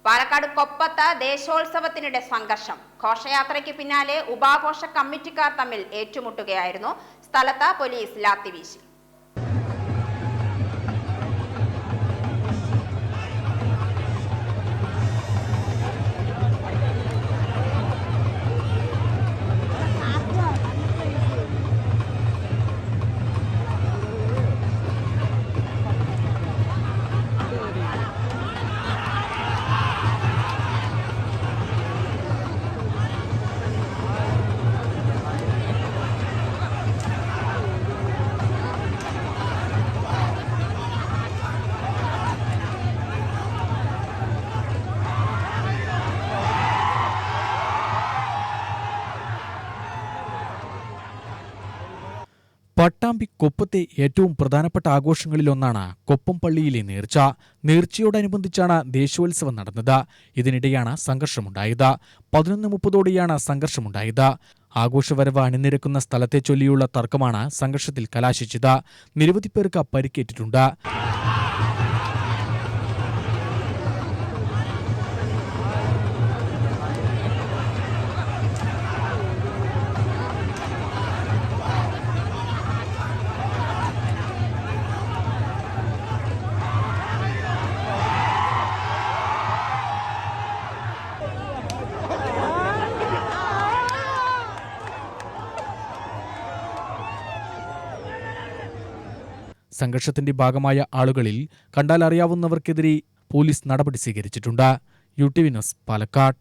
പാലക്കാട് കൊപ്പത്ത് ദേശോത്സവത്തിനിടെ സംഘർഷം. ഘോഷയാത്രയ്ക്ക് പിന്നാലെ ഉപാഘോഷ കമ്മിറ്റിക്കാർ തമ്മിൽ ഏറ്റുമുട്ടുകയായിരുന്നു. സ്ഥലത്ത് പോലീസ് ലാത്തിവീശി. പട്ടാമ്പി കൊപ്പത്തെ ഏറ്റവും പ്രധാനപ്പെട്ട ആഘോഷങ്ങളിലൊന്നാണ് കൊപ്പം പള്ളിയിലെ നേർച്ച. നേർച്ചയോടനുബന്ധിച്ചാണ് ദേശോത്സവം നടന്നത്. ഇതിനിടെയാണ് സംഘർഷമുണ്ടായത്. 11:30ഓടെയാണ് സംഘർഷമുണ്ടായത്. ആഘോഷവരവ് അണിനിരക്കുന്ന സ്ഥലത്തെ ചൊല്ലിയുള്ള തർക്കമാണ് സംഘർഷത്തിൽ കലാശിച്ചത്. നിരവധി പേർക്ക് പരിക്കേറ്റിട്ടുണ്ട്. സംഘർഷത്തിന്റെ ഭാഗമായ ആളുകളിൽ കണ്ടാലറിയാവുന്നവർക്കെതിരെ പോലീസ് നടപടി സ്വീകരിച്ചിട്ടുണ്ട്. UTV news, Palakkad.